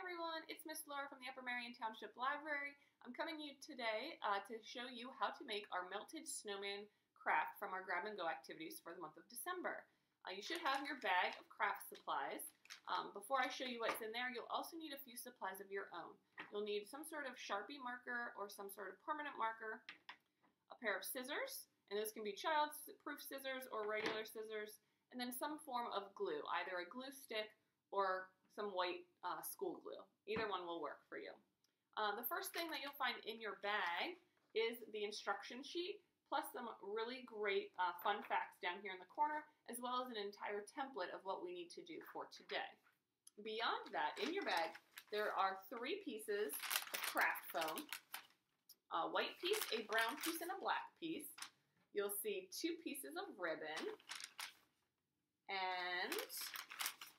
everyone, it's Miss Laura from the Upper Merion Township Library. I'm coming to you today to show you how to make our melted snowman craft from our grab and go activities for the month of December. You should have your bag of craft supplies. Before I show you what's in there, you'll also need a few supplies of your own. You'll need some sort of Sharpie marker or some sort of permanent marker, a pair of scissors, and those can be child-proof scissors or regular scissors, and then some form of glue, either a glue stick or some white school glue. Either one will work for you. The first thing that you'll find in your bag is the instruction sheet, plus some really great fun facts down here in the corner, as well as an entire template of what we need to do for today. Beyond that, in your bag, there are 3 pieces of craft foam, a white piece, a brown piece, and a black piece. You'll see 2 pieces of ribbon, and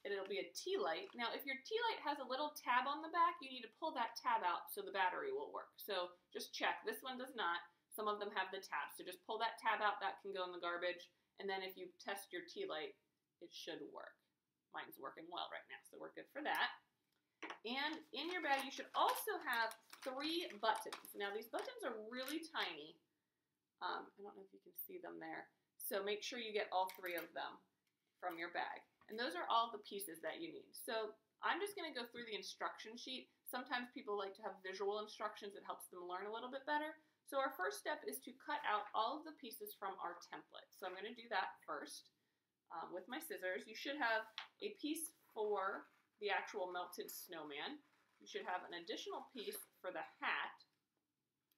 it'll be a tea light. Now, if your tea light has a little tab on the back, you need to pull that tab out so the battery will work. So just check. This one does not. Some of them have the tab. So just pull that tab out. That can go in the garbage. And then if you test your tea light, it should work. Mine's working well right now, so we're good for that. And in your bag, you should also have 3 buttons. Now, these buttons are really tiny. I don't know if you can see them there. So make sure you get all 3 of them from your bag. And those are all the pieces that you need. So I'm just going to go through the instruction sheet. Sometimes people like to have visual instructions. It helps them learn a little bit better. So our first step is to cut out all of the pieces from our template. So I'm going to do that first with my scissors. You should have a piece for the actual melted snowman. You should have an additional piece for the hat.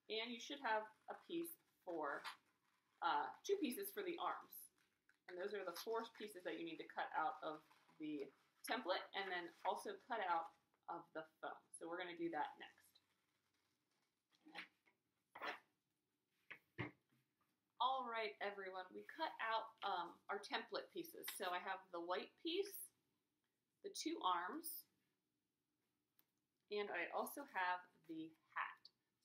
And you should have a piece for, 2 pieces for the arms. And those are the 4 pieces that you need to cut out of the template and then also cut out of the foam. So we're going to do that next. All right, everyone, we cut out our template pieces. So I have the white piece, the 2 arms, and I also have the hat.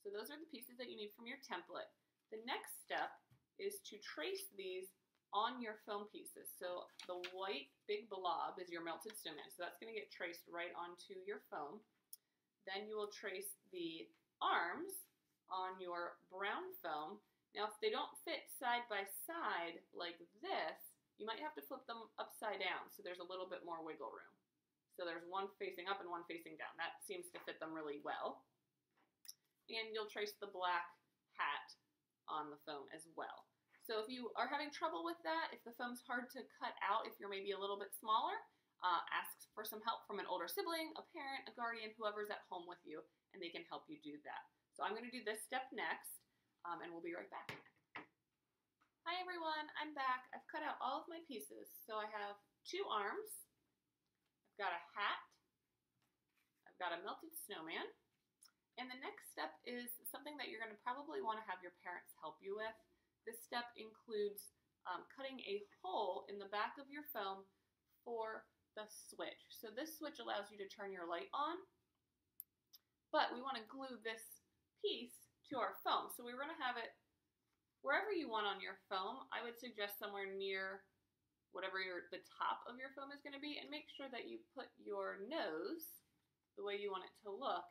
So those are the pieces that you need from your template. The next step is to trace these on your foam pieces. So the white big blob is your melted snowman. So that's going to get traced right onto your foam. Then you will trace the arms on your brown foam. Now, if they don't fit side by side like this, you might have to flip them upside down so there's a little bit more wiggle room. So there's one facing up and one facing down. That seems to fit them really well. And you'll trace the black hat on the foam as well. So if you are having trouble with that, if the foam's hard to cut out, if you're maybe a little bit smaller, ask for some help from an older sibling, a parent, a guardian, whoever's at home with you, and they can help you do that. So I'm going to do this step next, and we'll be right back. Hi everyone, I'm back. I've cut out all of my pieces. So I have 2 arms, I've got a hat, I've got a melted snowman, and the next step is something that you're going to probably want to have your parents help you with. This step includes cutting a hole in the back of your foam for the switch. So this switch allows you to turn your light on, but we want to glue this piece to our foam. So we're going to have it wherever you want on your foam. I would suggest somewhere near whatever the top of your foam is going to be, and make sure that you put your nose the way you want it to look.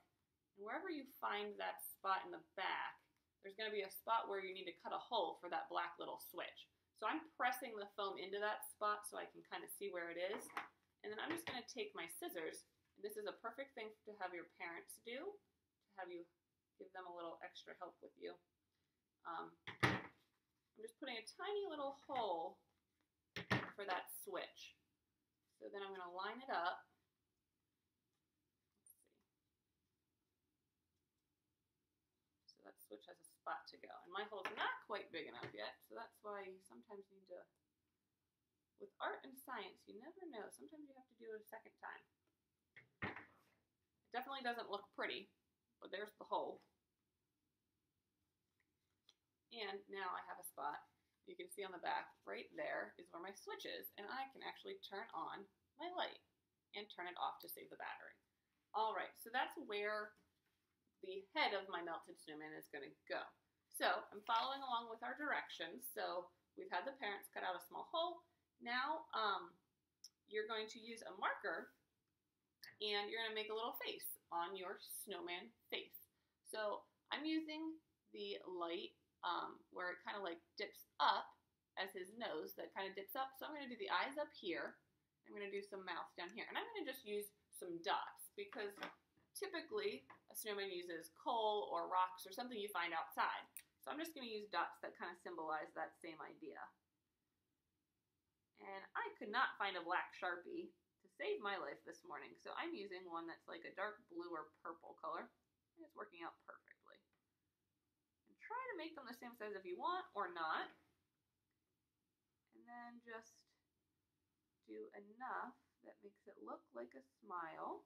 And wherever you find that spot in the back, there's going to be a spot where you need to cut a hole for that black little switch. So I'm pressing the foam into that spot so I can kind of see where it is. And then I'm just going to take my scissors, and this is a perfect thing to have your parents do, to have you give them a little extra help with you. I'm just putting a tiny little hole for that switch. So then I'm going to line it up. That switch has a spot to go, and my hole's not quite big enough yet, so that's why you sometimes need to, with art and science, you never know. Sometimes you have to do it a second time. It definitely doesn't look pretty, but there's the hole. And now I have a spot. You can see on the back, right there is where my switch is, and I can actually turn on my light and turn it off to save the battery. All right, so that's where the head of my melted snowman is going to go. So I'm following along with our directions. So we've had the parents cut out a small hole. Now you're going to use a marker and you're going to make a little face on your snowman face. So I'm using the light where it kind of like dips up as his nose that kind of dips up. So I'm going to do the eyes up here. I'm going to do some mouth down here. And I'm going to just use some dots because typically a snowman uses coal or rocks or something you find outside. So I'm just going to use dots that kind of symbolize that same idea. And I could not find a black Sharpie to save my life this morning. So I'm using one that's like a dark blue or purple color. And it's working out perfectly. And try to make them the same size if you want or not. And then just do enough that makes it look like a smile.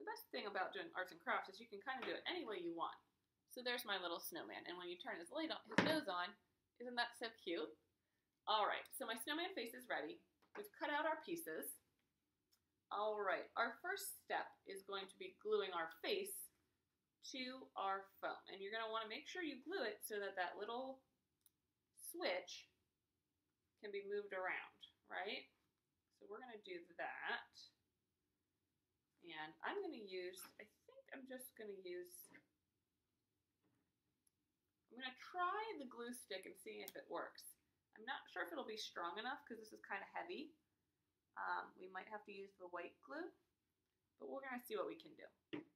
The best thing about doing arts and crafts is you can kind of do it any way you want. So there's my little snowman, and when you turn his nose on, isn't that so cute? All right, so my snowman face is ready. We've cut out our pieces. All right, our first step is going to be gluing our face to our foam, and you're going to want to make sure you glue it so that that little switch can be moved around, right? So we're going to do that. And I'm going to use, I'm going to try the glue stick and see if it works. I'm not sure if it'll be strong enough because this is kind of heavy. We might have to use the white glue, but we're going to see what we can do. I'm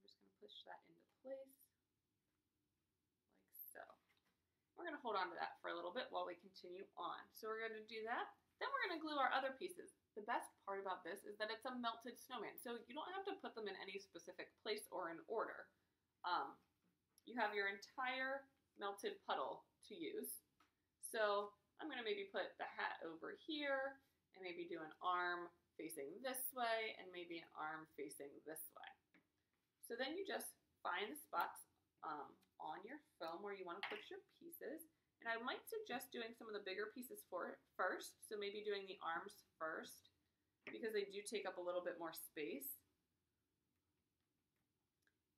just going to push that into place. We're going to hold on to that for a little bit while we continue on. So we're going to do that. Then we're going to glue our other pieces. The best part about this is that it's a melted snowman. So you don't have to put them in any specific place or in order. You have your entire melted puddle to use. So I'm going to maybe put the hat over here and maybe do an arm facing this way and maybe an arm facing this way. So then you just find the spots on your foam where you want to put your pieces. And I might suggest doing some of the bigger pieces first. So maybe doing the arms first because they do take up a little bit more space.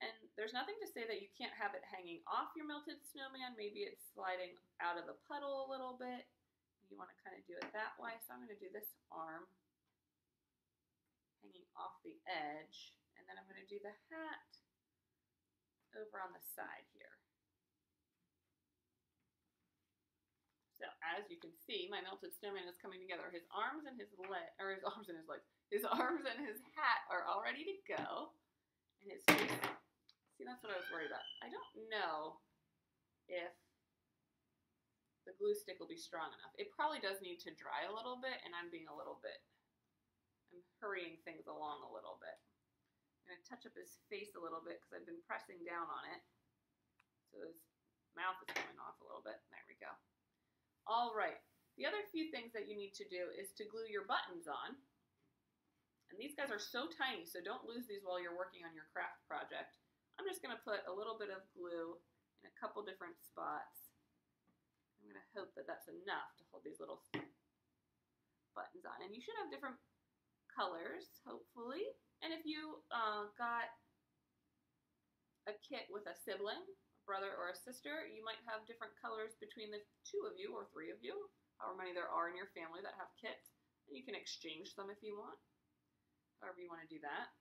And there's nothing to say that you can't have it hanging off your melted snowman. Maybe it's sliding out of the puddle a little bit. You want to kind of do it that way. So I'm going to do this arm hanging off the edge. And then I'm going to do the hat over on the side here. So as you can see, my melted snowman is coming together. His arms and his hat are all ready to go. And his face, see, that's what I was worried about. I don't know if the glue stick will be strong enough. It probably does need to dry a little bit, and I'm hurrying things along a little bit. I'm going to touch up his face a little bit because I've been pressing down on it. So his mouth is coming off a little bit. There we go. All right. The other few things that you need to do is to glue your buttons on. And these guys are so tiny, so don't lose these while you're working on your craft project. I'm just going to put a little bit of glue in a couple different spots. I'm going to hope that that's enough to hold these little buttons on. And you should have different colors, hopefully. And if you got a kit with a sibling, a brother or a sister, you might have different colors between the two of you or three of you, however many there are in your family that have kits. And you can exchange them if you want, however you want to do that.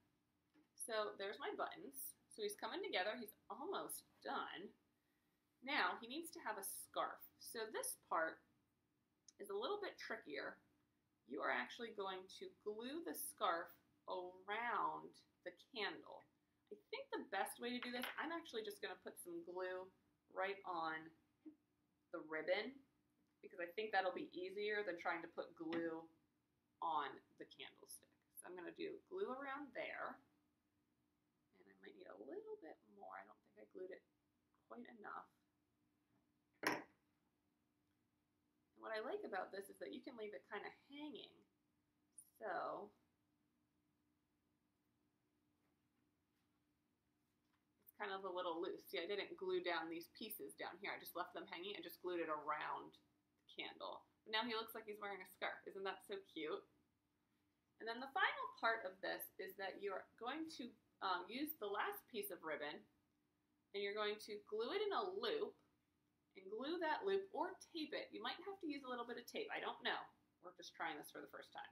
So there's my buttons. So he's coming together. He's almost done. Now he needs to have a scarf. So this part is a little bit trickier. You are actually going to glue the scarf around the candle. I think the best way to do this, I'm actually just going to put some glue right on the ribbon because I think that'll be easier than trying to put glue on the candlestick. So I'm going to do glue around there, and I might need a little bit more. I don't think I glued it quite enough. And what I like about this is that you can leave it kind of hanging. So kind of a little loose. See, I didn't glue down these pieces down here. I just left them hanging and just glued it around the candle. But now he looks like he's wearing a scarf. Isn't that so cute? And then the final part of this is that you're going to use the last piece of ribbon and you're going to glue it in a loop and glue that loop or tape it. You might have to use a little bit of tape. I don't know. we're just trying this for the first time.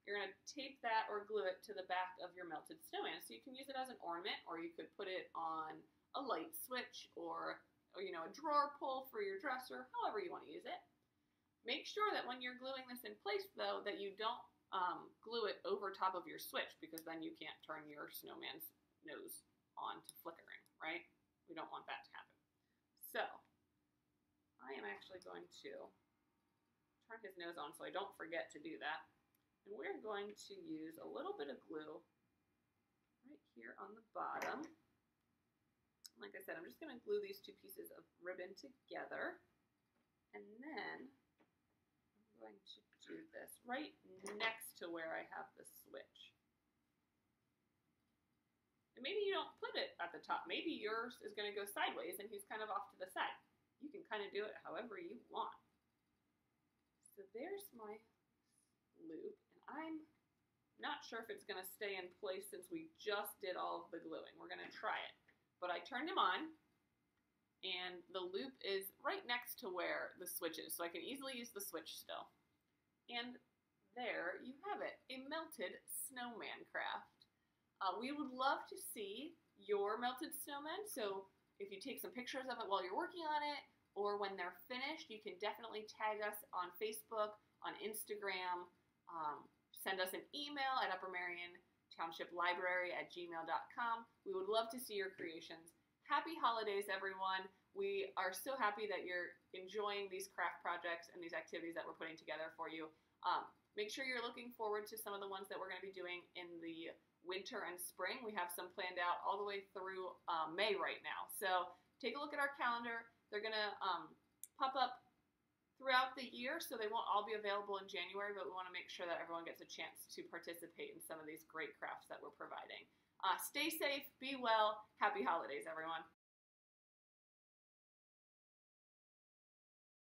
You're going to tape that or glue it to the back of your melted snowman. So you can use it as an ornament, or you could put it on a light switch or a drawer pull for your dresser, however you want to use it. Make sure that when you're gluing this in place, though, that you don't glue it over top of your switch, because then you can't turn your snowman's nose on to flickering, right? We don't want that to happen. So I am actually going to turn his nose on so I don't forget to do that. And we're going to use a little bit of glue right here on the bottom. Like I said, I'm just going to glue these two pieces of ribbon together. And then I'm going to do this right next to where I have the switch. And maybe you don't put it at the top. Maybe yours is going to go sideways and he's kind of off to the side. You can kind of do it however you want. So there's my loop. I'm not sure if it's going to stay in place since we just did all of the gluing. We're going to try it. But I turned him on, and the loop is right next to where the switch is, so I can easily use the switch still. And there you have it, a melted snowman craft. We would love to see your melted snowmen, so if you take some pictures of it while you're working on it, or when they're finished, you can definitely tag us on Facebook, on Instagram, send us an email at uppermeriontownship.library@gmail.com. We would love to see your creations. Happy holidays, everyone. We are so happy that you're enjoying these craft projects and these activities that we're putting together for you. Make sure you're looking forward to some of the ones that we're going to be doing in the winter and spring. We have some planned out all the way through May right now. So take a look at our calendar. They're going to pop up throughout the year, so they won't all be available in January, but we want to make sure that everyone gets a chance to participate in some of these great crafts that we're providing. Stay safe, be well, happy holidays, everyone.